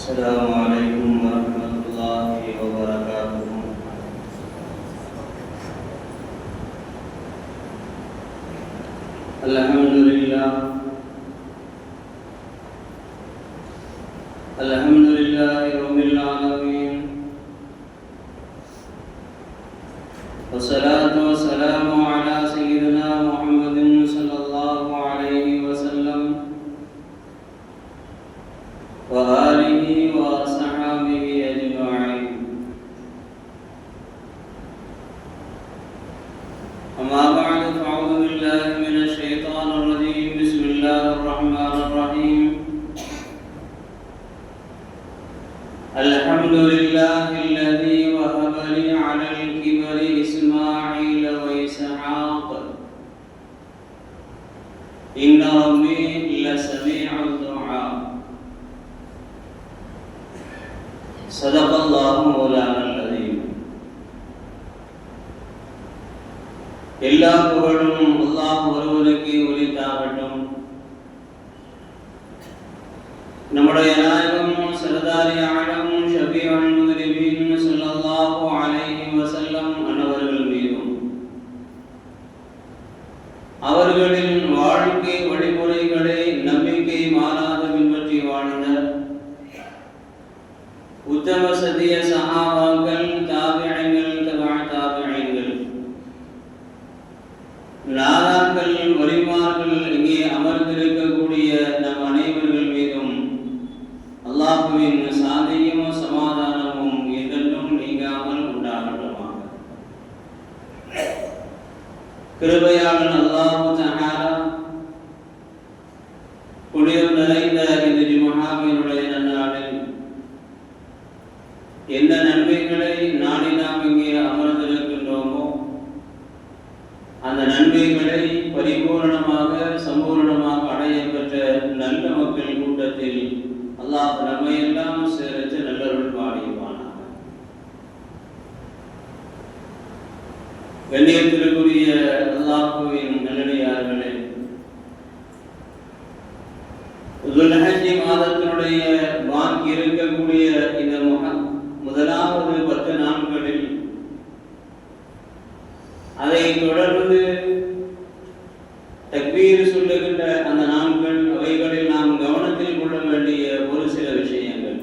السلام عليكم ورحمة الله وبركاته. الحمد لله رب العالمين، والصلاة والسلام على سيدنا محمد صلى الله عليه وسلم وآله وصحبه أجمعين. أما بعد، فأعوذ بالله من الشيطان الرجيم. بسم الله الرحمن الرحيم. الحمد لله الذي وهب لي على الكبر إسماعيل وإسحاق إن ربي لسميع الدعاء. صدق الله مولانا العظيم. எல்லா புகழும் அல்லாஹ் ஒருவனுக்கு உரித்தாகட்டும். நம்முடைய நாயகம் சர்தாரி ஆலம் ஷபீஉல் முத்னிபீன் ஸல்லல்லாஹு அலைஹி வஸல்லம் அன்னவர்கள் மீதும் அவர்களின் வாழ்க்கை வழிமுறைகளை நம்பிக்கை மாறாத பின்பற்றி வாழ்ந்த உத்தம சத்திய சஹாபாக்கள், தாபிஈன்கள், தபஅ தாபிஈன்கள், நாதாக்கள், வலிமார்கள், இங்கே அமர்ந்திருக்கக்கூடிய நம் அனைவர்கள் மீதும் அல்லாஹ்வின் சாந்தியும் சமாதானமும் என்றென்றும் நீங்காமல் உண்டாகட்டுமாக. கிருபையாளன் அல்லாஹ் தஆலா புனிதம் நிறைந்த இந்த ஜும்ஆவினுடைய நன்னாளில் என்ன நன்மைகளை நாடி நாம் இங்கே அமர்ந்திருக்கின்றோமோ அந்த நன்மைகளை பரிபூர்ணமாக சம்பூர்ணமாக அடைய பெற்ற நல்ல மக்கள் கூட்டத்தில் அல்லாஹ் நம்மை எல்லாம் சேர்த்து நல்லருள் பாடிவானாக. கண்ணியத்திற்குரிய அல்லாஹ்வின் நல்லடியார்களே, துல்ஹஜ் மாதத்தினுடைய பாக்கி இருக்கக்கூடிய இந்த முதலாவது 10 நாட்களில் அதை தொடர்ந்து தக்பீர் சொல்லுகின்ற அந்த நாட்கள், அவைகளில் நாம் கவனத்தில் கொள்ள வேண்டிய ஒரு சில விஷயங்கள்.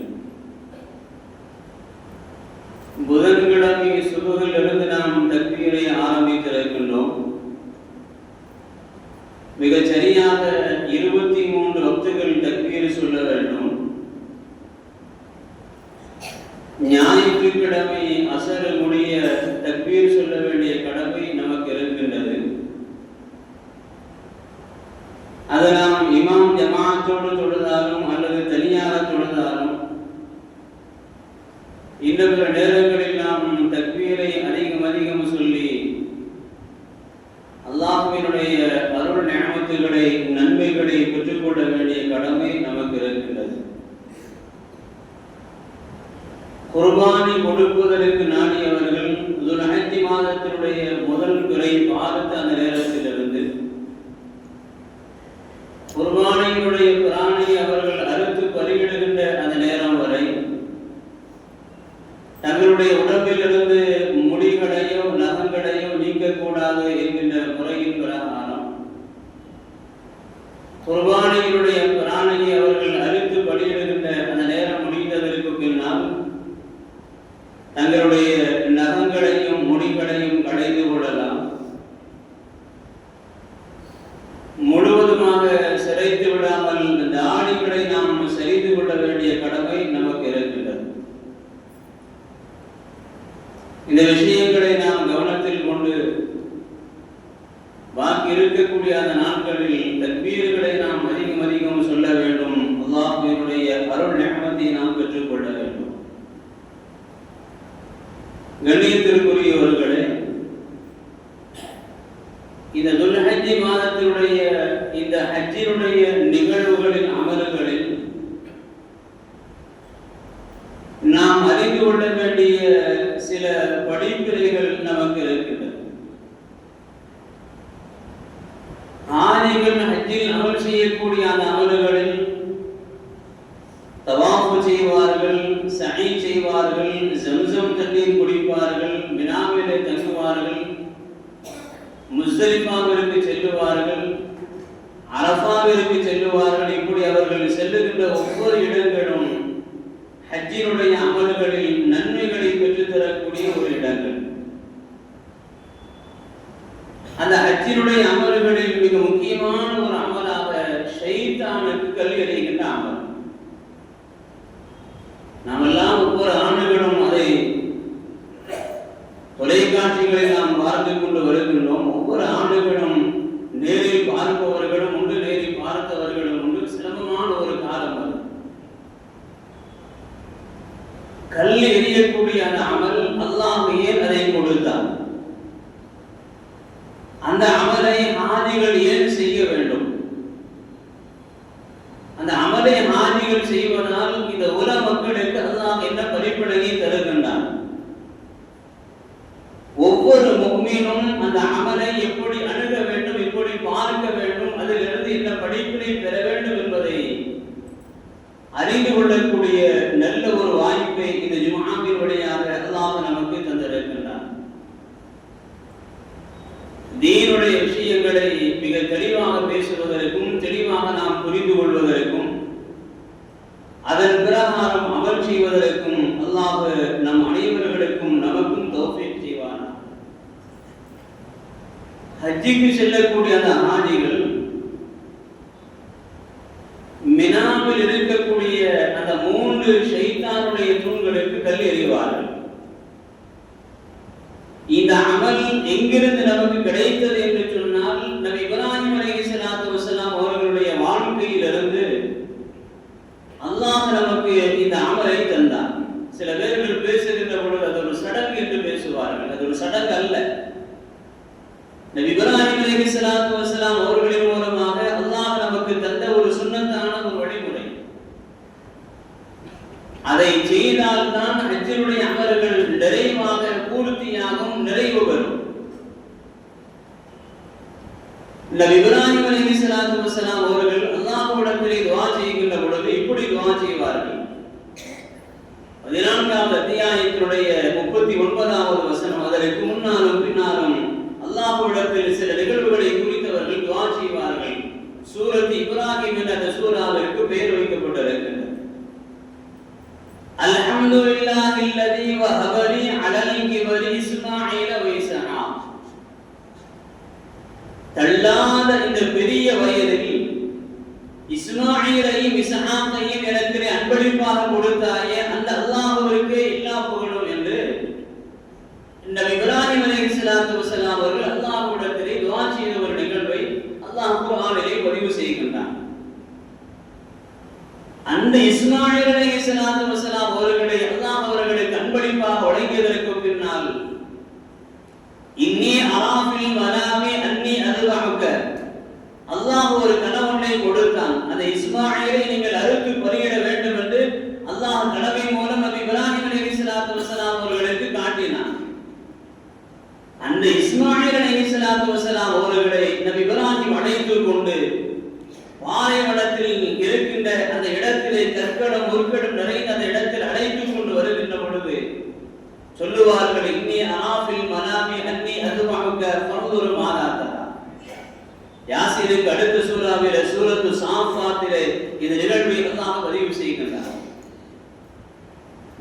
புதன்கிழமை சுபுகில் இருந்து நாம் தக்பீரை ஆரம்பித்திருக்கின்றோம். மிக சரியாக 23 வக்துகள் தக்பீர் சொல்ல வேண்டும். ஞாயிற்றுக்கிழமை அசர் முடிய தக்பீர் சொல்ல வேண்டிய கடமை நமக்கு இருக்கின்றது. அது நாம் இமாம் ஜமாத்தோடு தொழுதாலும் அல்லது தனியாக தொழுதாலும் இன்னும் சில நேரங்களில் நாம் தக்பீரை அதிகம் சொல்லி அல்லாஹ்வினுடைய அருள் நிஅமத்துகளை, நன்மைகளை பெற்றுக்கொள்ள வேண்டிய கடமை நமக்கு இருக்கின்றது. குர்பானி கொடுப்பதற்கு நாடியவர்கள் துல்ஹஜ் மாதத்தினுடைய முதல் பிறை பார்த்து அந்த நேரத்திலிருந்து குர்பானியினுடைய பிராணி அவர்கள் அறுத்து பலியிடுகின்ற அந்த நேரம் வரை தங்களுடைய உடம்பிலிருந்து முடிகளையோ நகங்களையோ நீக்கக்கூடாது என்கின்ற முறையின் பிரகாரம் குர்பானியினுடைய பிராணியை அவர்கள் அறுத்து பலியிடுகின்ற அந்த நேரம் முடிந்ததற்கு பின்னால் தங்களுடைய நகங்களையும் முடிகளையும் களைந்து கொள்ளலாம். முழுவதுமாக சிரைத்து விடாமல் தாடிகளை நாம் செய்து கொள்ள வேண்டிய கடமை நமக்கு இருக்கின்றது. இந்த விஷயங்களை நாம் கவனத்தில் கொண்டு பாக்கி இருக்கக்கூடிய அந்த நாட்களில் தக்பீர்களை நாம் அதிகம் சொல்ல வேண்டும். அல்லாஹ்வினுடைய அருள் நிஅமத்தை நாம் பெற்றுக்கொள்ள வேண்டும். கண்ணியத்திற்குரியவர்களே, இந்த துல்ஹஜ் மாதத்தினுடைய இந்த ஹஜ்ஜினுடைய நிகழ்வுகளின் அமல்களில் நாம் அறிந்து கொள்ள வேண்டிய சில படிப்பினைகள் நமக்கு இருக்கின்றன. ஆதிகள் ஹஜ்ஜில் அமல் செய்யக்கூடிய அந்த அமல்களில் தவாஃப் செய்வார்கள், சஹீ செய்வார்கள், ஜம்சம் தண்ணீர் குடிப்பார்கள், மினாவிலே தங்குவார்கள், முஸ்தலிஃபாவிற்கு செல்லுவார்கள், அரஃபாவிற்கு செல்லுவார்கள். இப்படி அவர்கள் செல்லுகின்ற ஒவ்வொரு இடங்களும் ஹஜ்ஜினுடைய அமல்களில் நன்மைகளை பெற்றுத்தரக்கூடிய ஒரு இடங்கள். அந்த ஹஜ்ஜினுடைய அமல்களில் மிக முக்கியமான ஒரு அமலாக ஷைத்தானுக்கு கல் எறிகின்ற அமல். நாமெல்லாம் ஒவ்வொரு ஆண்டுகளும் அதை தொலைக்காட்சிகளில் நாம் பார்த்து கொண்டு வருகின்றோம். ஒவ்வொரு ஆண்டுகளும் நேரில் பார்ப்பவர்களும் உண்டு, நேரில் பார்த்தவர்களும் உண்டு. சிரமமான ஒரு காலம் அது. கல் எறியக்கூடிய அந்த அமல் அல்லாஹ் ஏன் அதை கொடுத்தார்? அந்த அமலை ஹாஜிகள் ஏன் செய்ய வேண்டும்? அந்த அமலை ஹாஜிகள் செய்வதால் இந்த உலக மக்களுக்கு அல்லாஹ் என்ன பரிப்படையை தருகின்றான்? ஒவ்வொரு முஃமினும் அந்த அமலை எப்படி அணுக வேண்டும், எப்படி பார்க்க வேண்டும், அதிலிருந்து என்ன படிப்பினை பெற வேண்டும் என்பதை அறிந்து கொள்ளக்கூடிய நல்ல ஒரு வாய்ப்பை இந்த ஜும்ஆவின் வழியாக அல்லாஹ் நமக்கு தந்திருக்கின்றான். தீனுடைய விஷயங்களை மிக தெளிவாக பேசுவதற்கும், தெளிவாக நாம் புரிந்து கொள்வதற்கும், அதன் பிரகாரம் அமல் செய்வதற்கும் அல்லாஹ் நம் அனைவர்களுக்கும் நமக்கும் தௌஃபீக் செய்வான். ஹஜ்ஜிக்கு செல்லக்கூடிய அந்த ஹாஜிகள் மினாவில் இருக்கக்கூடிய அந்த 3 ஷைத்தானுடைய தூண்களுக்கு கல் எறிவார்கள். இந்த அமல் எங்கிருந்து நமக்கு கிடைத்தது என்று சொன்னால், நபி இப்ராஹிம் அலைஹிஸ்ஸலாத்து வஸலாம் அவர்களுடைய வாழ்க்கையிலிருந்து அல்லாஹ் நமக்கு இந்த அமலை தந்தார். சில பேர்கள் பேசுகின்ற பொழுது அது ஒரு சடங்கு என்று பேசுவார்கள். அது ஒரு சடங்கு அல்ல. நபி இப்ராஹிம் அலைஹிஸ்ஸலாத்து வஸலாம் அவர்களின் மூலமாக அல்லாஹ் நமக்கு தந்த ஒரு சுன்னத்தான ஒரு வழிமுறை. அதை செய்தால் தான் ஹஜ்ஜினுடைய அமல்கள் நிறைவாக பூர்த்தியாகும், நிறைவு பெறும். நபி இப்ராஹிம் அலைஹிஸ்ஸலாத்து வஸலாம் அவர்கள் அல்லாஹ்விடத்திலே துஆ செய்கின்ற பொழுது இப்படி துஆ செய்வார்கள். 14வது அத்தியாயத்தினுடைய 39வது வசனம். அதற்கு முன்னாலும் பின்னாலும் அல்லாஹ்விடத்தில் சில நிகழ்வுகளை குறித்தவர்கள் துஆ செய்வார்கள். சூரத் இப்ராஹிம் என்ற அந்த சூராவிற்கு பெயர் வைக்கப்பட்டிருக்கிறது. அல்ஹம்துலில்லாஹில்லதீ வஹபலி அலல் கிபரி இஸ்மாஈல வ இஸ்ஹாக். தள்ளாத இந்த பெரிய வயதில் இஸ்மாஈலையும் இஸ்ஹாக்கையும் எனக்கு அன்பளிப்பாக கொடுத்தாயே அந்த அல்லாஹ்வுக்கு எல்லா புகழும் என்று நபி இப்ராஹிம் அலைஹிஸ்ஸலாத்து வஸலாம் அவர்கள் அல்லாஹ்விடத்திலே துஆ செய்த ஒரு நிகழ்வை அல்லாஹ் குர்ஆனிலே பதிவு செய்கின்றான். அந்த இஸ்மாயில் அலைஹிஸ்ஸலாத்து வஸலாம் அவர்களை அல்லாஹ் அவர்களுக்கு அன்பளிப்பாக வழங்கியதற்கு பின்னால் இன்னி அராஃபில் மனாமி அன்னி அதுபஹுக, அல்லாஹ் ஒரு கனவொன்றை கொடுத்தான். அந்த இஸ்மாயிலை நீங்கள் அறுத்து பலியிட வேண்டும் என்று அல்லாஹ் கனவின் மூலம் நபி இப்ராஹிம் அலைஹிஸ்ஸலாத்து வஸலாம் அவர்களுக்கு காட்டினான். அந்த இஸ்மாயில் அலைஹிஸ்ஸலாத்து வஸலாம் அவர்களை நபி இப்ராஹிம் அழைத்துக் கொண்டு பாலைவனத்தில் இருக்கின்ற அந்த இடத்திலே கற்களும் முற்களும் நிறைந்த அந்த இடத்தில் அழைத்துக் கொண்டு வருகின்ற பொழுது சொல்லுவார்கள், இன்னி அராஃபில் மனாமி அன்னி அதுபஹுக ஃபன்துர் மாதா தரா. யாசீனுக்கு அடுத்த சூராவிலே சூரத்து சாஃபாத்திலே இந்த நிகழ்வை அல்லாஹ் பதிவு செய்கின்றார்.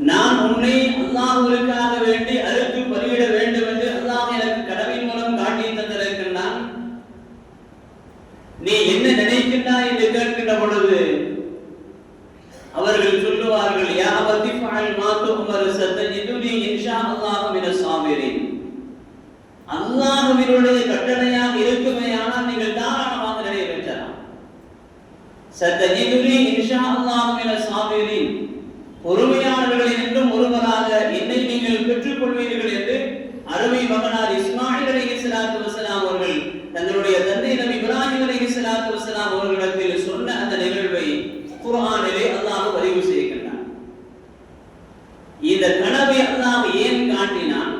நான் உன்னை அல்லாஹ்வுக்காக வேண்டி அறுத்து பலியிட வேண்டும் என்று அல்லாஹ் எனக்கு கடவின் மூலம் காட்டி தந்திருக்கின்றான். நீ என்ன நினைக்கின்றாய் என்று கேட்கின்ற பொழுது அவர்கள் சொல்லுவார்கள், யா அபதி ஃபஅல் மா துஅமர் சதஜிதுனி இன்ஷா அல்லாஹ் மினஸ் ஸாபிரீன். அல்லாஹ்வினுடைய கட்டளையாக இருக்குமேயானால் நீங்கள் தாராளமாக நிறைவேற்றலாம். சதஜிதுனி இன்ஷா அல்லாஹ் மினஸ் ஸாபிரீன், பொறுமையாளர்களில் என்றும் ஒருவராக என்னை நீங்கள் பெற்றுக்கொள்வீர்கள் என்று அருமை மகனார் இஸ்மாயில் அலைஹிஸ்ஸலாத்து வஸலாம் அவர்கள் தங்களுடைய தந்தை நபி இப்ராஹிம் அலைஹிஸ்ஸலாத்து வஸலாம் அவர்களிடத்தில் சொன்ன அந்த நிகழ்வை குர்ஆனிலே அல்லாஹ் பதிவு செய்கின்றான். இந்த கனவை அல்லாஹ் ஏன் காட்டினான்?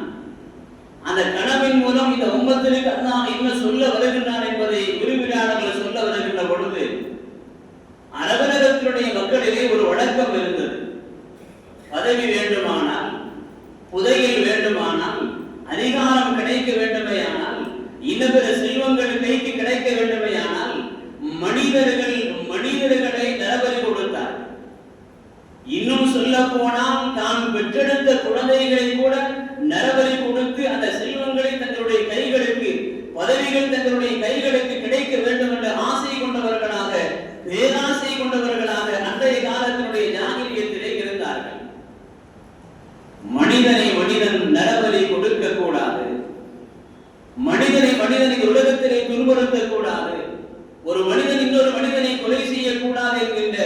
அந்த கனவின் மூலம் இந்த உம்மத்திற்கு அல்லாஹ் என்ன சொல்ல வருகின்றான் என்பதை விரிவிலாளர்கள் சொல்ல வருகின்ற பொழுது அரபுலகத்தினுடைய மக்களிலே ஒரு வழக்கம் இருந்தது. செல்வங்கள் கைக்கு கிடைக்க வேண்டுமையானால் மனிதர்களை நரபலி கொடுத்தார். இன்னும் சொல்ல போனால் தான் பெற்றெடுத்த குழந்தைகளை கூட நரபலி கொடுத்து அந்த செல்வங்களை தங்களுடைய கைகளுக்கு, பதவிகள் தங்களுடைய கைகளுக்கு கிடைக்க வேண்டும் என்ற ஆசை கொண்டவர்களாக, பேராசை கொண்டவர்களாக அன்றைய காலத்தினுடைய ஜாகிலியத்திலே இருந்தார்கள். மனிதன் நரபலி கொடுக்க கூடாது, மனிதனை உலகத்திலே துன்புறுத்தக் கூடாது, ஒரு மனிதன் இன்னொரு மனிதனை கொலை செய்யக்கூடாது என்கின்ற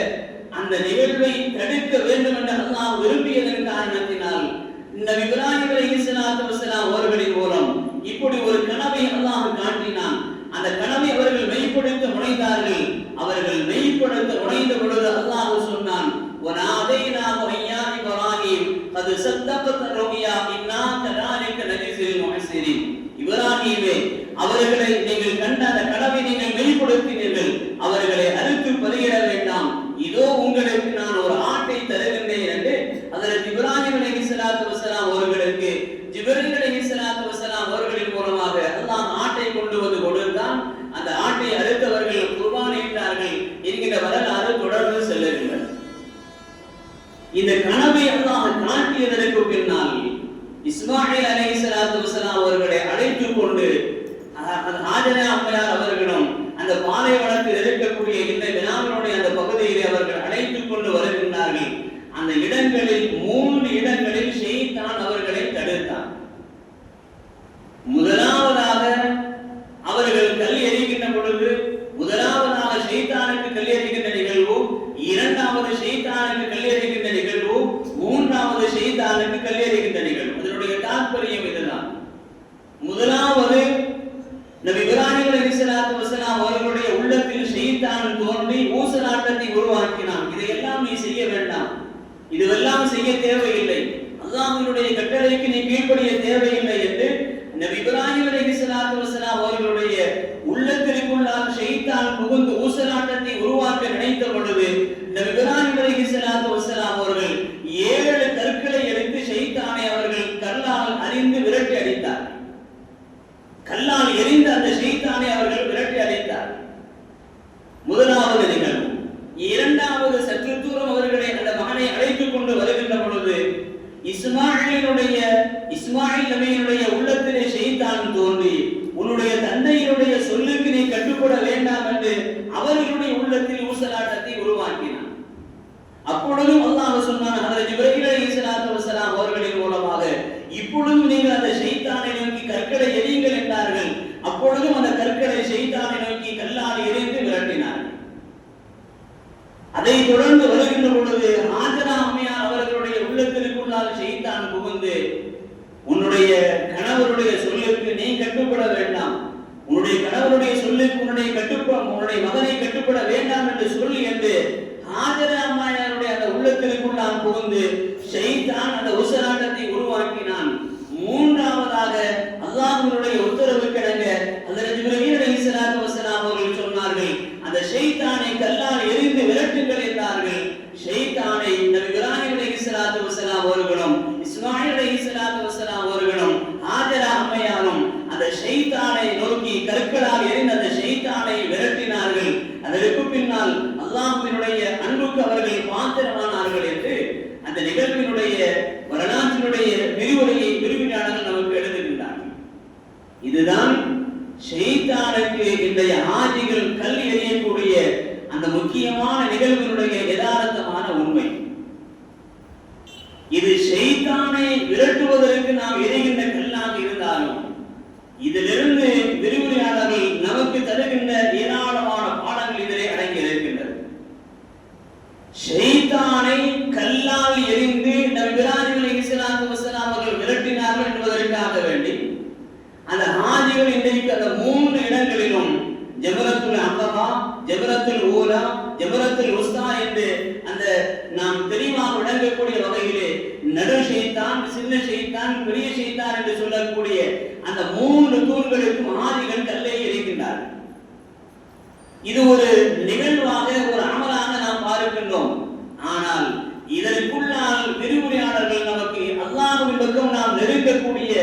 அந்த நிகழ்வை தடுக்க வேண்டும் என்று அல்லாஹ் விரும்பியதன் காரணத்தினால் நபி இப்ராஹிம் அலைஹிஸ்ஸலாத்து வஸலாம் அவர்களின் மூலம் இப்படி ஒரு கனவை அல்லாஹ் காட்டினான். அந்த கனவை அவர்கள் மெய்ப்படுத்த முனைந்தார்கள். அவர்கள் மெய்ப்படுத்த முனைந்த பொழுது அல்லாஹ் சொன்னான், வநாதைனாஹு யா இப்ராஹிம் கத் ஸத்தகத ருயா இன்னா கதாலிக நஜ்ஸில் முஹ்ஸினீன். இப்ராஹிமே, அவர்களை நீங்கள் கண்ட அந்த கனவை நீங்கள் மெய்ப்படுத்தினீர்கள், அவர்களை அறுத்து பலியிட வேண்டாம், இதோ உங்களுக்கு நான் ஒரு ஆட்டை தருகின்றேன் என்று ஹஜ்ரத் இப்ராஹிம் அலைஹிஸ்ஸலாத்து வஸலாம் அவர்களுக்கு ஜிப்ரீல் அலைஹிஸ்ஸலாத்து வஸலாம் அவர்களின் மூலமாக அல்லாஹ் ஆட்டை கொண்டு வந்து கொடுத்தான். அந்த ஆட்டை அறுத்தவர்கள் குர்பானிட்டார்கள் என்கிற வரலாறு தொடர்ந்து செல்லுகிறது. இந்த கனவை அல்லாஹ் காட்டியதற்கு பின்னால் இஸ்மாயில் அலைஹிஸ்ஸலாத்து வஸலாம் அவர்களை அழைத்துக் கொண்டு ஹாஜரா அம்மையார் அவர்களும் அந்த பாலைவனத்தில் இருக்கக்கூடிய இந்த வினாவினுடைய அந்த பகுதியிலே அவர்கள் அழைத்துக் கொண்டு வருகின்றார்கள். அந்த இடங்களில் 3 இடங்களில் ஷைத்தான் அவர்களை தடுத்தான். முதலாவதாக அவர்கள் கல் எறிகின்ற பொழுது முதலாவதாக ஷைத்தானுக்கு கல் எறிகின்ற நிகழ்வு, இரண்டாவது ஷைத்தானுக்கு கல் எறிகின்ற நிகழ்வு, மூன்றாவது ஷைத்தானுக்கு கல் எறிகின்ற நிகழ்வு. அதனுடைய தாற்பயம் இதுதான். முதலாவது நபி இப்ராஹிம் அலைஹிஸ்ஸலாத்து வஸலாம் அவர்களுடைய உள்ளத்தில் ஷைத்தான் தோன்றி ஊசலாட்டத்தை உருவாக்கினான். இதையெல்லாம் நீ செய்ய வேண்டாம், இதுவெல்லாம் செய்ய தேவையில்லை, அல்லாஹ்வினுடைய கட்டளைக்கு நீ கீழ்ப்படிய தேவையில்லை என்று நபி இப்ராஹிம் அலைஹிஸ்ஸலாத்து வஸலாம் அவர்களுடைய உள்ளத்திற்குள்ளால் ஷைத்தான் புகுந்து ஊசலாட்டத்தை உருவாக்க நினைத்த பொழுது நபி இப்ராஹிம் அலைஹிஸ்ஸலாத்து வஸலாம் அவர்கள் 7 கற்களை எடுத்து ஷைத்தானை அவர்கள் கல்லால் அரிந்து விரட்டி அடித்தார். கல்லால் எரிந்த அந்த ஷைத்தானை அவர்கள் விரட்டி அடித்தார். முதலாவது நிகழ்வு. இரண்டாவது, சற்று தூரம் அவர்களை அந்த மகனை அழைத்துக் கொண்டு வருகின்ற பொழுது இஸ்மாயில் நபியினுடைய உள்ளத்திலே ஷைத்தான் தோன்றி உன்னுடைய தந்தையினுடைய சொல்லுக்கு நீ கட்டுப்பட வேண்டாம் என்று அவர்களுடைய உள்ளத்தில் ஊசலாட்டத்தை உருவாக்கினான். அப்பொழுதும் அல்லாஹ் சொன்னான், ஹஜ்ரத் ஜிப்ரீல் அலைஹிஸ்ஸலாத்து வஸலாம் அவர்களின் மூலமாக, இப்பொழுதும் நீங்கள் அந்த ஷைத்தானை நோக்கி கற்களை எறியுங்கள் என்றார்கள். அப்பொழுதும் அந்த கற்களை ஷைத்தானை நோக்கி கல்லால் எறிந்து விரட்டினார்கள். அதை தொடர்ந்து வருகின்ற பொழுது ஹாஜரா அம்மையார் அவர்களுடைய உள்ளத்திற்குள்ளால் ஷைத்தான் புகுந்து உன்னுடைய கணவருடைய சொல்லுக்கு நீ கட்டுப்பட வேண்டாம், உன்னுடைய கணவருடைய சொல்லுக்கு உன்னுடைய மகனை கட்டுப்பட வேண்டாம் என்று சொல்லி என்று ஹாஜரா அம்மையாருடைய அந்த உள்ளத்திற்குள்ளால் புகுந்து ஷைத்தான் அந்த ஊசலாட்டத்தை உருவாக்கினான். மூன்றாவதாக அல்லாஹ்வினுடைய உத்தரவு கிடங்க ஹஜ்ரத் ஜிப்ரீல் அலைஹிஸ்ஸலாத்து வஸலாம் அவர்கள் சொன்னார்கள், அந்த ஷைத்தானை கல்லால் எறிந்து விரட்டுங்கள் என்றார்கள். ஷைத்தானை நபி இப்ராஹிம் அலைஹிஸ்ஸலாத்து வஸலாம் அவர்களும் இஸ்மாயில் அலைஹிஸ்ஸலாத்து வஸலாம் அவர்களும் ஹாஜரா அம்மையாரும் அந்த ஷைத்தானை நோக்கி கற்களால் எறிந்த அந்த ஷைத்தானை விரட்டினார்கள். அதற்கு பின்னால் அல்லாஹ்வினுடைய அன்புக்கு அவர்கள் பாத்திரமானார்கள் என்று அந்த நிகழ்வினுடைய வரலாற்றினுடைய விரிவுரையாளர்கள் நமக்கு எழுதுகின்றார்கள். இதுதான் ஷைத்தானுக்கு இன்றைய ஆஜிகள் கல் எறியக்கூடிய அந்த முக்கியமான நிகழ்வினுடைய யதார்த்தமான உண்மை. இது ஷைத்தானை விரட்டுவதற்கு நாம் எறிகின்ற கல்லாக இருந்தாலும் இதிலிருந்து விரிவுரையாளர்கள் நமக்கு தருகின்ற ஏராளமான பாடங்கள் இதிலே அடங்கி இருக்கின்றது. ஷைத்தானை கல்லால் எறிந்து நபி இப்ராஹிம் அலைஹிஸ்ஸலாத்து வஸலாம் அவர்கள் விரட்டினார்கள் என்பதற்காக வேண்டி அந்த ஹாஜிகள் இன்றைக்கு அந்த 3 இடங்களிலும் ஜமரத்துல் அகபா, ஜமரத்துல் ஊலா, ஜமரத்துல் உஸ்தா என்று அந்த நாம் தெளிவாக விளங்கக்கூடிய வகையிலே நடு ஷைத்தான், சின்ன ஷைத்தான், பெரிய ஷைத்தான் என்று சொல்லக்கூடிய அந்த 3 தூண்களுக்கும் ஹாஜிகள் கல்லை எறிகின்றார்கள். இது ஒரு நிகழ்வாக, ஒரு அமலாக நாம் பார்க்கின்றோம். ஆனால் இதற்குள்ளால் விரிவுரையாளர்கள் நமக்கு அல்லாஹ்வின் பக்கம் நாம் நெருங்கக்கூடிய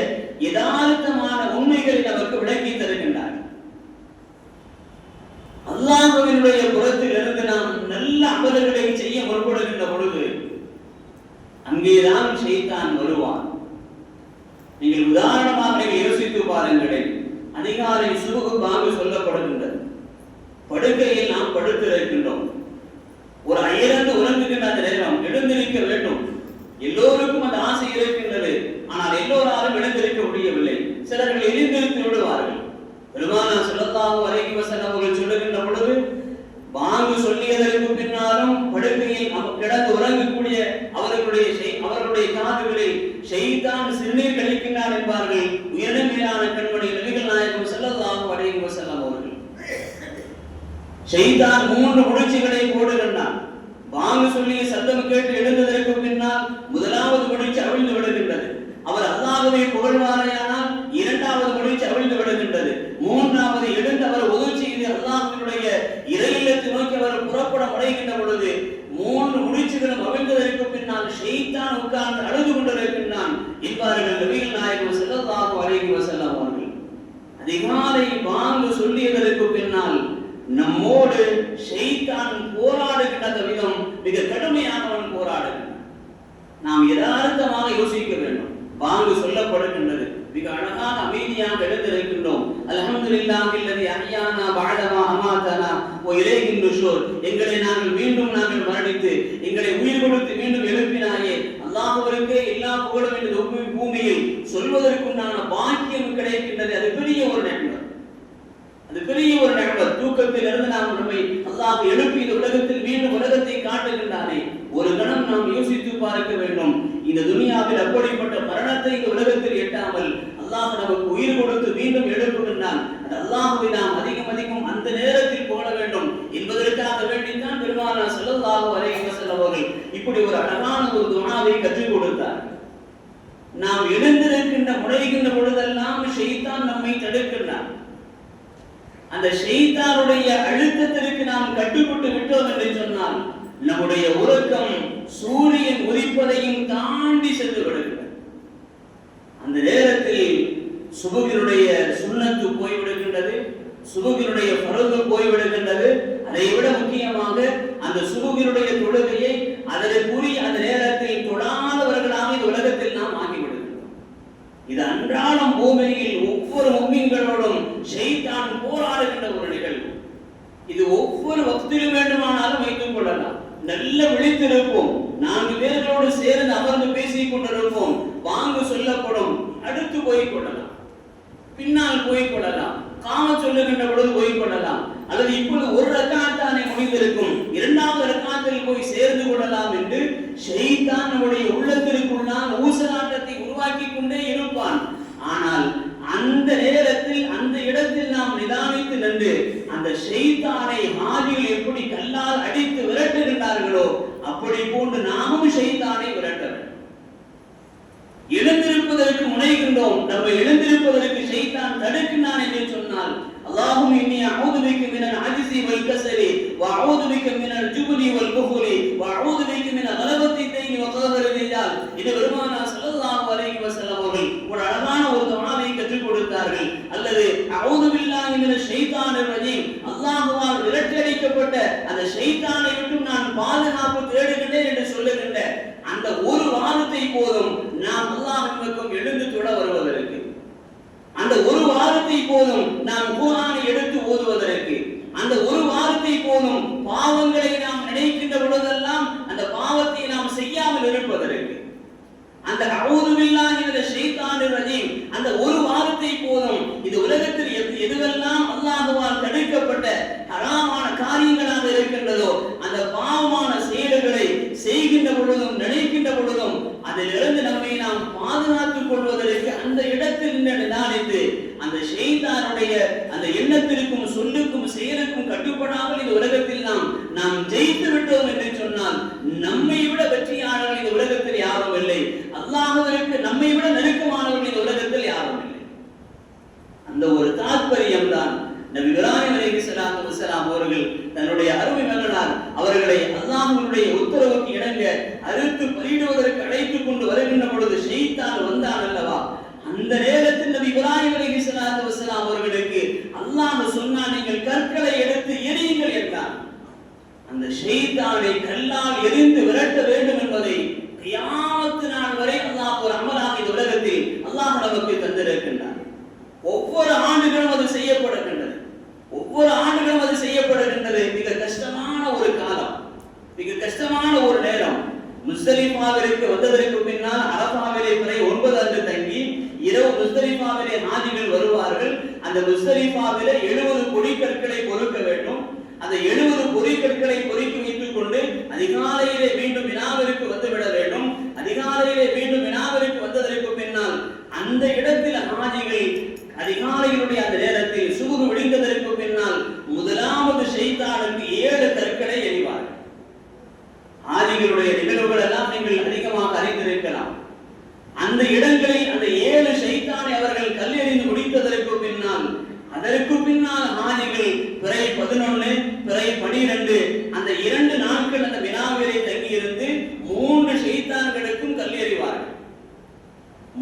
யதார்த்தமான உண்மைகளை நமக்கு விளக்கி தருகின்றார்கள். ஷைத்தான் வருவான். நீங்கள் உதாரணமாக நீங்கள் யோசித்து பாருங்களேன். அதிகாலை சுபஹ் பாங்கு சொல்லப்படுகின்றது. படுக்கையில் நாம் படுத்திருக்கின்றோம். ஒரு அயர்ந்து உறங்குகின்ற அந்த நேரம் எழுந்திருக்க வேண்டும். எல்லோருக்கும் அந்த ஆசை இருக்கின்றது. ஆனால் எல்லோராலும் எழுந்திருக்க முடியவில்லை. சிலர்கள் எழுந்திருத்து விடுவார்கள். பெருமானார் ஸல்லல்லாஹு அலைஹி வஸல்லம் அவர்கள் சொல்லுகின்ற பொழுது, பாங்கு சொல்லியதற்கு பின்னாலும் படுக்கையில் கிடந்து உறங்கக்கூடிய அவர்களுடைய காதுகளில் ஷைத்தான் சிறுநீர் கழிக்கின்றான் என்பார்கள் உயர்ந்த மேலான கண்மணி நபிகள் நாயகம் ஸல்லல்லாஹு அலைஹி வஸல்லம் அவர்கள். ஷைத்தான் 3 முடிச்சுகளை போடுகின்றான். பாங்கு சொல்லிய சத்தம் கேட்டு எழுந்ததற்கு பின்னால் முதலாவது முடிச்சு அவிழ்ந்து விடுகின்றது. அவர் அல்லாஹ்வை புகழ்வாரையானால் இரண்டாவது முடிச்சு அவிழ்ந்து விடுகின்றது. மூன்றாவது எழுந்து அவர் உதவி செய்து அல்லாஹ்வினுடைய இறையில்லத்தை நோக்கி அவர் புறப்பட முனைகின்ற பொழுது 3 முடிச்சுகளும் அவிழ்ந்ததற்கு பின்னால் ஷைத்தான் உட்கார்ந்து அழுது கொண்டிருக்கின்றான் என்பார்கள் நபிகள் நாயகம் ஸல்லல்லாஹு அலைஹி வஸல்லம் அவர்கள். அதிகாலை பாங்கு சொல்லியதற்கு பின்னால் நம்மோடு ஷைத்தான் போராடுகின்ற விதம் மிக கடுமையானவன் போராடுகின்றான். நாம் யதார்த்தமாக யோசிக்க வேண்டும். பாங்கு சொல்லப்படுகின்றது. மிக அழகாக அமைதியாக எழுந்திருக்கின்றோம். அல்ஹம்துலில்லாஹி அல்லதி அஹ்யானா பஅதமா அமாதனா வ இலைஹி நுஷூர். எங்களை மீண்டும் மரணித்து எங்களை உயிர் கொடுத்து மீண்டும் எழுப்பினாயே, அல்லாஹ்வுக்கே எல்லா புகழும் என்று பூமியில் சொல்வதற்குண்டான பாக்கியம் கிடைக்கின்றது. அது பெரிய ஒரு நியமத். தூக்கத்தில் இருந்து நாம் நம்மை அல்லாஹ் எழுப்பி இந்த உலகத்தில் மீண்டும் உலகத்தை காட்டுகின்றானே, ஒரு கணம் நாம் யோசித்து பார்க்க வேண்டும். இந்த துனியாவில் அப்படிப்பட்ட மரணத்தை இந்த உலகத்தில் எட்டாமல் அல்லாஹ் நமக்கு உயிர் கொடுத்து மீண்டும் எழுப்புகின்றான். அந்த அல்லாஹ்வை நாம் அதிகம் அந்த நேரத்தில் புகழ வேண்டும் என்பதற்காக வேண்டித்தான் பெருமானார் ஸல்லல்லாஹு அலைஹி வஸல்லம் அவர்கள் இப்படி ஒரு அழகான ஒரு துஆவை கற்றுக் கொடுத்தார். நாம் எழுந்திருக்கின்ற முறைகின்ற பொழுதெல்லாம் ஷைத்தான் நம்மை தடுக்கின்றான். அந்த ஷைத்தானுடைய அழுத்தத்திற்கு நாம் கட்டுப்பட்டு விட்டோம் என்று சொன்னால் நம்முடைய உறக்கம் சூரியன் உதிப்பதையும் தாண்டி சென்று விடுகிறது. அந்த நேரத்தில் சுபஹினுடைய சுன்னத்து போய்விடுகின்றது, சுபஹினுடைய ஃபர்து போய்விடுகின்றது. அதை விட முக்கியமாக அந்த சுபஹினுடைய தொழுகையை அதற்குரிய அந்த நேரத்தில் தொழாதவர்களாக இந்த உலகத்தில் நாம் ஆகிவிடுகிறோம். இது அன்றாடம் பூமியில் ஒவ்வொரு முஃமின்களோடும் ஷைத்தான் போராடுகின்ற ஒரு நிகழ்வு. இது ஒவ்வொரு வக்திலும் வேண்டுமானாலும் வைத்துக் கொள்ளலாம். நல்ல விழித்திருப்போம், 4 பேர்களோடு சேர்ந்து அமர்ந்து பேசிக் கொண்டிருப்போம். வாங்கு சொல்லப்படும், அடுத்து போய் கொள்ளலாம், பின்னால் போய் கொள்ளலாம், காம சொல்லுகின்ற பொழுது போய் கொள்ளலாம், அல்லது இப்பொழுது ஒரு ரக்காத்தானே முடிந்திருக்கும், 2வது ரக்காத்தில் போய் சேர்ந்து கொள்ளலாம் என்று ஷைத்தான் நம்முடைய உள்ளத்திற்குள்ளான் ஊசலாட்டத்தை உருவாக்கி கொண்டே இருப்பான். ஆனால் அந்த நேரத்தில் அந்த இடத்தில் நாம் நிதானித்து நின்று அந்த ஷைத்தானை ஆதியில் எப்படி கல்லால் அடித்து விரட்டுகின்றார்களோ அப்படி போன்று நாமும் ஷைத்தானை விரட்ட வேண்டும். எழுந்திருப்பதற்கு முனைகின்றோம், நம்ம எழுந்திருப்பதற்கு ஷைத்தான் தடுக்கின்றான் என்று சொன்னால் அல்லாஹும்ம இன்னி அஊது பிக மினல் அஜ்ஸி வல் கஸலி வ அஊது பிக மினல் ஜுப்னி வல் புஹ்லி வ அஊது பிக மின கலபத்தி தைனி வ கஹரி ரிஜால். இது பெருமானார் ஸல்லல்லாஹு அலைஹி வஸல்லம் அவர்கள் ஒரு அழகான ஒரு துஆவை கற்றுக் கொடுத்தார்கள். அல்லது அஊது பில்லாஹி மினஷ் ஷைத்தானிர் ரஜீம், அல்லாஹ்வால் விரட்டடிக்கப்பட்ட அந்த ஷைத்தானை விட்டு நான் பாதுகாப்பு தேடுகிறேன் என்று சொல்லுகின்ற அந்த ஒரு வார்த்தை போதும் நாம் அல்லாஹ்விற்கும் எழுந்து தொழ வருவதற்கு. அந்த ஒரு வார்த்தை போதும் நாம் குர்ஆனை எடுத்து ஓதுவதற்கு. அந்த ஒரு வார்த்தை போதும் பாவங்களை நாம் நினைக்கின்ற பொழுதெல்லாம் அந்த பாவத்தை நாம் செய்யாமல் இருப்பதற்கு. அந்த அஊது பில்லாஹி மினஷ் ஷைத்தானிர் ரஜீம் அந்த ஒரு வார்த்தை போதும் இது உலகத்தில் எதுவெல்லாம் அல்லாஹ்வால் தடுக்கப்பட்ட ஹராமான காரியங்களாக இருக்கின்றதோ அந்த பாவமான செயல்களை செய்கின்ற பொழுதும் நினைக்கின்ற பொழுதும் அதிலிருந்து நம்மை நாம் பாதுகாத்துக் கொள்வதற்கு அந்த இடத்தில் நிதானித்து அந்த ஷைத்தானுடைய அந்த எண்ணத்திற்கும் சொல்லுக்கும் செயலுக்கும் கட்டுப்படாமல் இந்த உலகத்தில் நாம் ஜெயித்து விட்டோம் என்று சொன்னால் நம்மை விட வெற்றியாளர்கள் இந்த உலகத்தில் யாரும் இல்லை. அல்லாஹ்விற்கு நம்மை விட நெருக்கமானவர்கள் இந்த உலகத்தில் யாரும் இல்லை. அந்த ஒரு தாத்பரியம் தான் நபி இப்ராஹிம் அலைஹிஸ்ஸலாத்து வஸ்ஸலாம் அவர்கள் தன்னுடைய அருமை மகனார் அவர்களை அல்லாஹ்வுடைய உத்தரவுக்கு இணங்க அறுத்து பலியிடுவதற்கு அழைத்துக் கொண்டு வருகின்ற பொழுது ஷைத்தான் வந்தான் அல்லவா. அந்த நேரத்தில் நபி இப்ராஹிம் அலைஹிஸ்ஸலாத்து வஸ்ஸலாம் அவர்களுக்கு அல்லாஹ் சொன்னான், நீங்கள் கற்களை எடுத்து எரியுங்கள் என்றான். அந்த ஷைத்தானை கல்லால் எரிந்து விரட்ட வேண்டும் என்பதை கியாமத்து நாள் வரை அல்லாஹ் ஒரு அமலாக இந்த உலகத்தில் அல்லாஹ் நமக்கு தந்திருக்கின்றான். ஒவ்வொரு ஆண்டுகளும் அது செய்யப்படுகின்றது. ஒவ்வொரு ஆண்டுகளும் அது செய்யப்படுகின்றது. மிக கஷ்டமான ஒரு காலம், மிக கஷ்டமான ஒரு நேரம். முஸ்தலிஃபாவிற்கு வந்ததற்கு பின்னால் அரஃபாவிலே பிறை 9 அன்று தங்கி இரவு முஸ்தலிஃபாவிலே ஹாஜிகள் வருவார்கள். அந்த முஸ்தலிஃபாவிலே 70 பொறிக்கற்களை பொறுக்க வேண்டும். அந்த 70 பொறிக்கற்களை பொறுக்கி வைத்துக் கொண்டு அதிகாலையிலே மீண்டும் வினாவிற்கு வந்துவிட வேண்டும். அதிகாலையிலே மீண்டும் வினாவிற்கு வந்ததற்கு பின்னால் அந்த இடத்தில் ஹாஜிகள் அதிகாலையினுடைய அந்த நேரத்தில் சூடு விழிந்ததற்கு பின்னால் முதலாவது ஷைத்தானுக்கு 7 கற்களை எறிவார்கள். ஹாஜிகளுடைய நிகழ்வுகள் எல்லாம் நீங்கள் அதிகமாக அறிந்திருக்கலாம். அந்த இடங்களில் அந்த 7 ஷைத்தானை அவர்கள் கல்லெறிந்து முடித்ததற்கு பின்னால் அதற்கு பின்னால் ஹாஜிகள் பிறை 11 பிறை 12 அந்த 2 நாட்கள் அந்த வினாவிலே தங்கியிருந்து 3 ஷைத்தான்களுக்கும் கல்லெறிவார்கள்.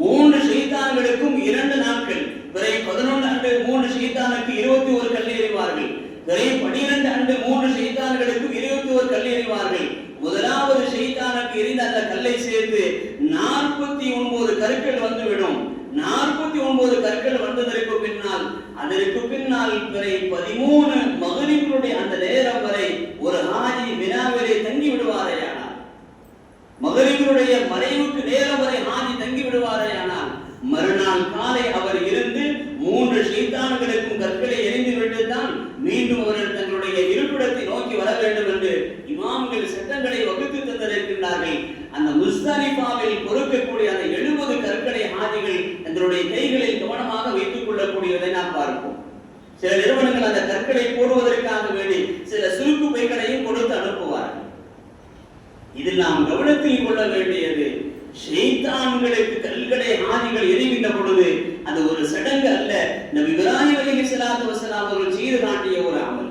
3 ஷைத்தான்களுக்கும் 2 நாட்கள் பிறை 11 அன்று 3 ஷைத்தானுக்கு 21 கல்லெறிவார்கள். பிறை 12 அன்று 3 ஷைத்தான்களுக்கும் 21 கல்லெறிவார்கள். முதலாவது ஷைத்தானுக்கு எரிந்த அந்த கல்லை சேர்த்து 49 கற்கள் வந்துவிடும். 49 கற்கள் வந்ததற்கு பின்னால் அதற்கு பின்னால் பிறை 13 மகரிபுடைய அந்த நேரம் வரை ஒரு ஹாஜி வினாவிலே தங்கி விடுவாரேயானால், மகரிபுடைய மறைவுக்கு நேரம் வரை ஹாஜி தங்கி விடுவாரேயானால் மறுநாள் காலை அவர் இருந்து 3 ஷைத்தான்களுக்கும் கற்களை எரிந்து விட்டுத்தான் மீண்டும் அவர்கள் தங்களுடைய இருப்பிடத்தை நோக்கி வர வேண்டும் என்று இமாம்கள் சட்டங்களை வகுத்து தந்திருக்கின்றார்கள். அந்த முஸ்தலிஃபாவில் பொறுக்கக்கூடிய அந்த 70 கற்களை ஹாஜிகள் தங்களுடைய கைகளில் கவனமாக வைத்துக் கொள்ளக்கூடியதை நாம் பார்ப்போம். சில நிறுவனங்கள் அந்த கற்களை போடுவதற்காக வேண்டி சில சுருக்கு பைகளையும் கொடுத்து அனுப்புவார்கள். இதில் நாம் கவனத்தில் கொள்ள வேண்டியது, ஷைத்தான்களுக்கு கல்களை ஹாஜிகள் எறிகின்ற பொழுது அது ஒரு சடங்கு அல்ல. நபி இப்ராஹிம் அலைஹிஸ்ஸலாத்து வஸலாம் அவர்கள் செய்து காட்டிய ஒரு அமல்.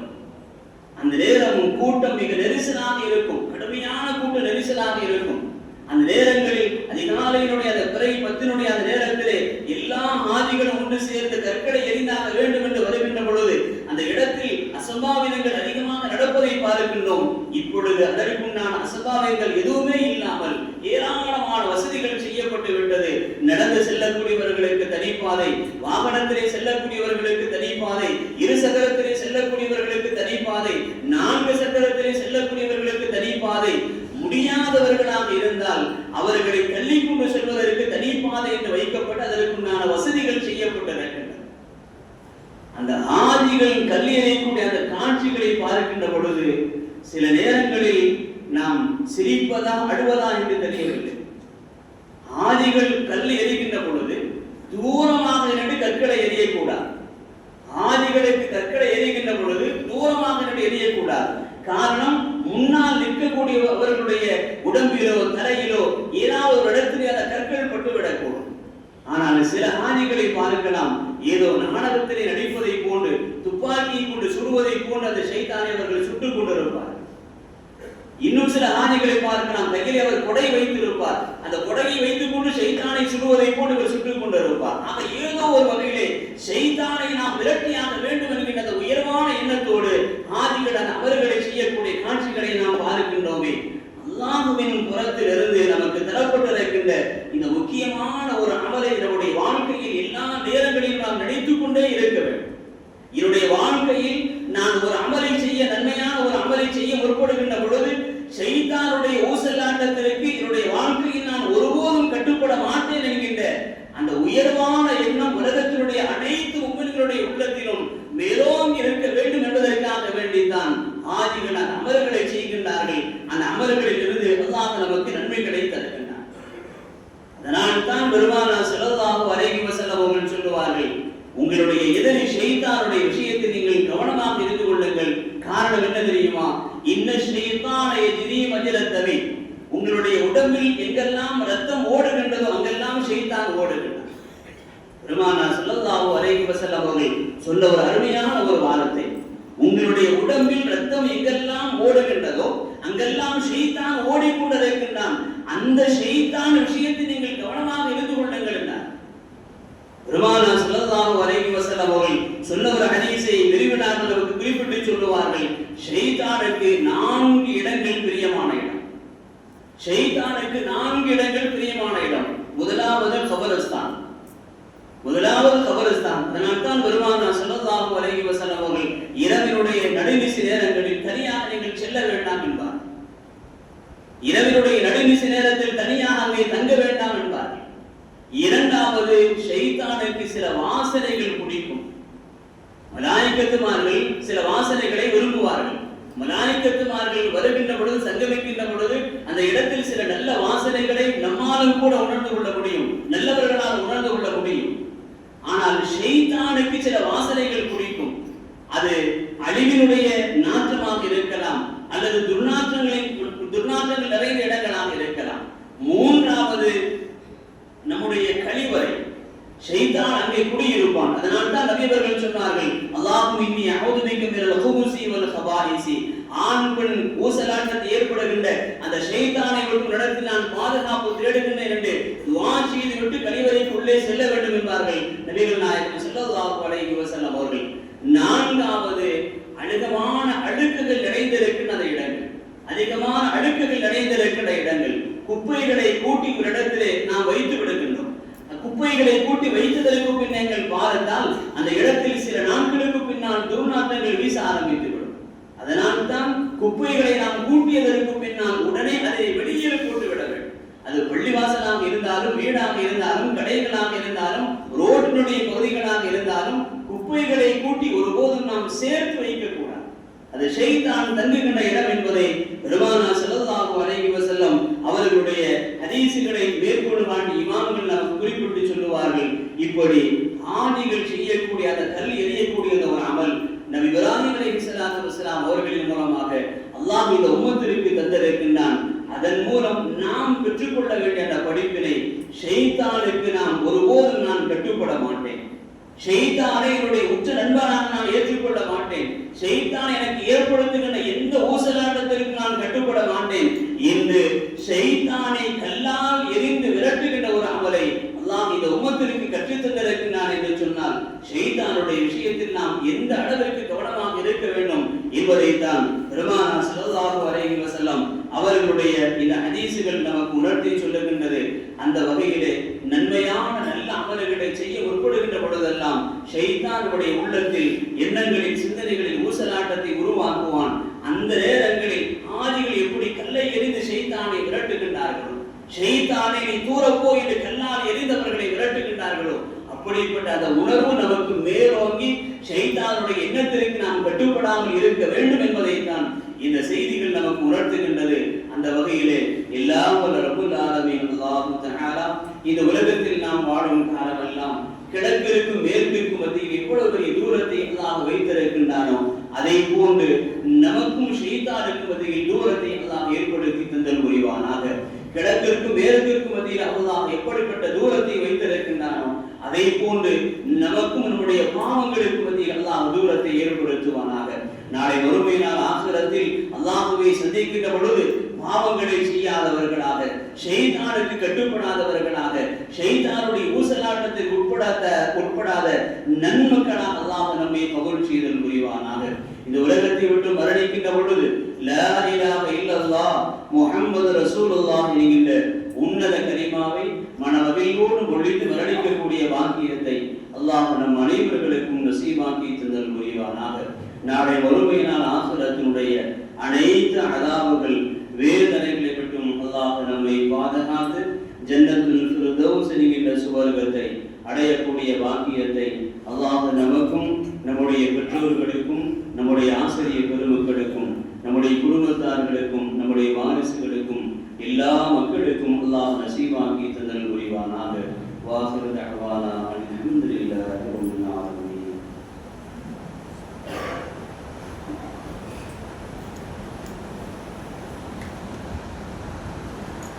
அந்த நேரமும் கூட்டம் மிக நெரிசலாக இருக்கும், கடுமையான கூட்ட நெரிசலாக இருக்கும். அந்த நேரங்களில் அதிகாலையினுடைய அந்த பிறை 10 அந்த நேரத்திலே எல்லா ஹாஜிகளும் ஒன்று சேர்ந்து கற்களை எரிந்தாக வேண்டும் என்று வருகின்ற பொழுது அந்த இடத்தில் அசம்பாவிதங்கள் அதிகமாக நடப்பதை பார்க்கின்றோம். இப்பொழுது அதற்குண்டான அசம்பாவிதங்கள் எதுவுமே இல்லாமல் ஏராளமான வசதிகள் செய்யப்பட்டு விட்டது. நடந்து செல்லக்கூடியவர்களுக்கு தனிப்பாதை, வாகனத்திலே செல்லக்கூடியவர்களுக்கு தனிப்பாதை, 2 சக்கரத்திலே செல்லக்கூடியவர்களுக்கு தனிப்பாதை, 4 சக்கரத்திலே செல்லக்கூடியவர்களுக்கு தனிப்பாதை, முடியாதவர்களாக இருந்தால் அவர்களை தள்ளிக்கொண்டு செல்வதற்கு தனிப்பாதை என்று வைக்கப்பட்டு அதற்குண்டான வசதிகள் செய்யப்பட்டிருக்கின்றன. அந்த ஆதிகள் கல்லெறியக்கூடிய அந்த காட்சிகளை பார்க்கின்ற பொழுது சில நேரங்களில் நாம் சிரிப்பதா அழுவதா என்று தெரியவில்லை. ஆதிகள் கல் எறிகின்ற பொழுது தூரமாக நின்று கற்களை எறியக்கூடாது. ஆதிகளுக்கு கற்களை எறிகின்ற பொழுது தூரமாக நின்று எறியக்கூடாது. காரணம், முன்னால் நிற்கக்கூடிய அவர்களுடைய உடம்பிலோ தரையிலோ ஏதாவது ஒரு இடத்திலே அந்த கற்கள் பட்டுவிடக்கூடும். ஆனால் சில ஆதிகளை பார்க்கலாம், ஏதோ நாடகத்திலே நடிப்பதை போன்று துப்பாக்கியை கொண்டு சுடுவதை போன்று அந்த ஷைத்தானை அவர்கள் சுட்டுக் கொண்டிருப்பார். இன்னும் சில ஆதிகளை பார்க்கலாம், கையிலே அவர் கொடை வைத்திருப்பார். அந்த கொடையை வைத்துக் கொண்டு ஷைத்தானை சுடுவதை போன்று இவர் சுட்டுக் கொண்டிருப்பார். ஆக ஏதோ ஒரு வகையிலே ஷைத்தானை நாம் விரட்டியாக வேண்டும் என்கின்ற அந்த உயர்வான எண்ணத்தோடு ஆதிகள் அந்த அவர்களை செய்யக்கூடிய காட்சிகளை நாம் பார்க்கின்றோமே. அல்லாஹ்வின் புறத்திலிருந்து நமக்கு தரப்பட்டிருக்கின்ற இந்த முக்கியமான ஒரு அமலை நம்முடைய வாழ்க்கையில் எல்லா நேரங்களிலும் நாம் நினைத்துக் கொண்டே இருக்க வேண்டும். என்னுடைய வாழ்க்கையில் நான் ஒரு அமலை செய்ய, நன்மையான ஒரு அமலை செய்ய முற்படுகின்ற பொழுது ஷைத்தானுடைய ஊசலாட்டத்திற்கு என்னுடைய வாழ்க்கையில் நான் ஒருபோதும் கட்டுப்பட மாட்டேன் என்கின்ற அந்த உயர்வான எண்ணம் உலகத்தினுடைய அனைத்து உம்மன்களுடைய உள்ளத்திலும் மேலோங்கி இருக்க வேண்டும் என்பதற்காக வேண்டித்தான் ஆதிகள் அந்த அமல்களை செய்கின்றார்கள். அந்த அமல்களில் இருந்து அல்லாஹ் நமக்கு நன்மை கிடைத்திருக்கின்றார். அதனால் தான் பெருமானார் ஸல்லல்லாஹு அலைஹி வஸல்லம் அவர்கள் சொல்லுவார்கள், உங்களுடைய எதிரி ஷைத்தானுடைய விஷயத்தில் நீங்கள் கவனமாக இருந்து கொள்ளுங்கள். காரணம் என்ன தெரியுமா? இன்ன ஷைத்தான யஜ்ரி மஜ்ரத்தமி, உங்களுடைய உடம்பில் எங்கெல்லாம் ரத்தம் ஓடுகின்றதோ அங்கெல்லாம் ஷைத்தான் ஓடுகின்றான். பெருமானார் ஸல்லல்லாஹு அலைஹி வஸல்லம் அவர்கள் சொன்ன ஒரு அருமையான ஒரு வார்த்தை, உங்களுடைய உடம்பில் ரத்தம் எங்கெல்லாம் ஓடுகின்றதோ அங்கெல்லாம் ஷைத்தான் ஓடிக்கொண்டிருக்கின்றான். அந்த ஷைத்தான் விஷயத்தில் நீங்கள் கவனமாக இருந்து கொள்ளுங்கள் என்றார். பெருமானார் ஸல்லல்லாஹு அலைஹி வஸல்லம் அவர்கள் சொன்ன ஒரு ஹதீஸை விரிவாக நமக்கு குறிப்பிட்டு சொல்லுவார்கள், ஷைத்தானுக்கு 4 இடங்கள் பிரியமான இடம். ஷைத்தானுக்கு 4 இடங்கள் பிரியமான இடம். முதலாவது கபரஸ்தான். அதனால்தான் பெருமானார் ஸல்லல்லாஹு அலைஹி வஸல்லம் அவர்கள் இரவினுடைய நடுநிசி நேரங்களில் தனியாக நீங்கள் செல்ல வேண்டாம் என்பார். இரவினுடைய நடுநிசி நேரத்தில் தனியாக அங்கே தங்க வேண்டாம் என்பார். இரண்டாவது, ஷைத்தானுக்கு சில வாசனைகள் பிடிக்கும். மலாயிகத்துமார்கள் சில வாசனைகளை விரும்புவார்கள். மலாயிகத்துமார்கள் வருகின்ற பொழுது, சங்கமிக்கின்ற பொழுது அந்த இடத்தில் சில நல்ல வாசனைகளை நம்மாலும் கூட உணர்ந்து கொள்ள முடியும், நல்லவர்களால் உணர்ந்து கொள்ள முடியும். ஆனால் ஷைத்தானுக்கு சில வாசனைகள் பிடிக்கும். அது அழிவினுடைய நாற்றமாக இருக்கலாம், அல்லது துர்நாற்றங்கள் நிறைந்த இடங்களாக இருக்கலாம். மூன்றாவது, நம்முடைய கழிவறை. ஷைத்தான் அங்கே குடியிருப்பான். அதனால் தான் நபி அவர்கள் சொன்னார்கள், அல்லாஹும்ம இன்னி அஊது பிக மினல் குபுஸி வல் கபாயிஸி. ஆண் பெண் ஊசலாட்டத்தை ஏற்படுகின்ற அந்த ஷைத்தானை விட்டு நடத்தி நான் பாதுகாப்பு தேடுகின்றேன் என்று துஆ செய்து விட்டு கழிவறைக்கு உள்ளே செல்ல வேண்டும் என்பார்கள் நபிகள் நாயகம் ஸல்லல்லாஹு அலைஹி வஸல்லம் அவர்கள். நான்காவது, அதிகமான அழுக்குகள் நிறைந்திருக்கின்ற அந்த இடங்கள். அதிகமான அழுக்குகள் நிறைந்திருக்கின்ற இடங்கள். குப்பைகளை கூட்டி ஒரு இடத்திலே நாம் வைத்து விடுகின்றோம். குப்பைகளை கூட்டி வைத்ததற்கு பின்னால் பார்த்தால் அந்த இடத்தில் சில நாட்களுக்கு பின்னால் துர்நாற்றங்கள் வீச ஆரம்பித்துவிடும். அதனால் தான் குப்பைகளை நாம் கூட்டியதற்கு பின்னால் உடனே அதை வெளியில் போட்டு விட வேண்டும். அது பள்ளிவாசலாக இருந்தாலும், வீடாக இருந்தாலும், கடைகளாக இருந்தாலும், ரோட்டினுடைய பகுதிகளாக இருந்தாலும் குப்பைகளை கூட்டி ஒருபோதும் நாம் சேர்த்து வைக்க கூடாது. அது ஷைத்தான் தங்குகின்ற இடம் என்பதை பெருமானார் ஸல்லல்லாஹு அலைஹி வஸல்லம் அவர்களுடைய ஹதீஸுகளை மேற்கொண்டு காட்டி இமாம்கள் நமக்கு குறிப்பிட்டு சொல்லுவார்கள். இப்படி ஆதிகள் செய்யக்கூடிய அந்த கல் எறியக்கூடிய ஒரு அமல் நபி இப்ராஹிம் அலைஹிஸ்ஸலாத்து வஸலாம் அவர்களின் மூலமாக அல்லாஹ் இந்த உம்மத்திற்கு தந்திருக்கின்றான். அதன் மூலம் நாம் பெற்றுக்கொள்ள வேண்டிய அந்த படிப்பினை, ஷைத்தானுக்கு நாம் ஒருபோதும் நான் கட்டுப்பட மாட்டேன், ஷைத்தானை என்னுடைய உற்ற நண்பனாக நான் ஏற்றுக்கொள்ள மாட்டேன், ஷைத்தான் எனக்கு ஏற்படுத்துகின்ற எந்த ஊசலாட்டத்திற்கு நான் கட்டுப்பட மாட்டேன் என்று ஷைத்தானை கல்லால் எரிந்து விரட்டுகின்ற ஒரு அமலை அல்லாஹ் இந்த உம்மத்திற்கு கற்றுத் தந்திருக்கிறான் என்று சொன்னால், ஷைத்தானுடைய விஷயத்தில் நாம் எந்த அளவிற்கு கவனமாக இருக்க வேண்டும் என்பதைத்தான் பெருமானார் ஸல்லல்லாஹு அலைஹி வஸல்லம் அவர்களுடைய இந்த ஹதீஸுகள் நமக்கு உணர்த்தி சொல்லுகின்றது. அந்த வகையிலே நன்மையான நல்ல அமல்களை செய்ய முற்படுகின்ற பொழுதெல்லாம் ஷைத்தானுடைய உள்ளத்தில் எண்ணங்களில் சிந்தனைகளில் ஊசலாட்டத்தை உருவாக்குவான். அந்த நேரங்களில் ஆதிகள் எப்படி கல்லை எறிந்து ஷைத்தானை விரட்டுகின்றார்களோ, ஷைத்தானை நீ தூரப்போ என்று கல்லால் எறிந்தவர்களை விரட்டுகின்றார்களோ, அப்படிப்பட்ட அந்த உணர்வு நமக்கு மேலோங்கி ஷைத்தானுடைய எண்ணத்திற்கு நாம் கட்டுப்படாமல் இருக்க வேண்டும் என்பதைத்தான் இந்த செய்திகள் நமக்கு உணர்த்துகின்றது. அந்த வகையிலே எல்லாம் வல்ல ரப்புல் ஆலமீன் அல்லாஹ் தஆலா இந்த உலகத்தில் நாம் வாழும் காலமெல்லாம் கிழக்கிற்கும் மேற்கிற்கும் மத்தியில் எவ்வளவு பெரிய தூரத்தை அல்லாஹ் வைத்திருக்கின்றானோ, அதை போன்று நமக்கும் ஷைத்தானுக்கும் மத்தியில் தூரத்தை அல்லாஹ் ஏற்படுத்தி தந்தல் புரிவானாக. கிழக்கிற்கும் மேற்கிற்கும் மத்தியில் அல்லாஹ் எப்படிப்பட்ட தூரத்தை வைத்திருக்கின்றானோ, அதை போன்று நமக்கும் நம்முடைய பாவங்களுக்கு மத்தியில் அல்லாஹ் தூரத்தை ஏற்படுத்துவானாக. நாளை மறுமை நாள் ஆகிரத்தில் அல்லாஹ்வை சந்திக்கின்ற பொழுது பாவங்களை செய்யாதவர்களாக, ஷைத்தானுக்கு கட்டுப்படாதவர்களாக, ஷைத்தானுடைய ஊசலாட்டத்தில் உட்படாத நன்மக்களாக அல்லாஹ் நம்மை கபூல் செய்தல் புரிவானாக. இந்த உலகத்தை விட்டு மரணிக்கின்ற பொழுது லா இலாஹ இல்லல்லாஹ் முஹம்மது ரசூலுல்லாஹ் என்கின்ற உன்னத கலிமாவை மனமகிழ்வோடு மொழிந்து மரணிக்கக்கூடிய பாக்கியத்தை அல்லாஹ் நம் அனைவர்களுக்கும் நசீபாக்கி தந்தல் புரிவானாக. நாளை மறுமை நாள் ஆகிரத்தினுடைய அனைத்து அதாபுகள் வேதனைகளை விட்டும் அல்லாஹ் நம்மை பாதுகாத்து ஜன்னத்துல் ஃபிர்தௌஸ் என்கின்ற சுவர்க்கத்தை அடையக்கூடிய பாக்கியத்தை அல்லாஹ் நமக்கும், நம்முடைய பெற்றோர்களுக்கும், நம்முடைய ஆசிரியர் பெருமக்களுக்கும், நம்முடைய குடும்பத்தார்களுக்கும், நம்முடைய வாரிசுகளுக்கும், எல்லா மக்களுக்கும் அல்லாஹ் நசீபாக்கி தந்தல் புரிவானாக. வாஹிரு தஅவானா அல்ஹம்துலில்லாஹி ரப்பில் ஆலமீன்.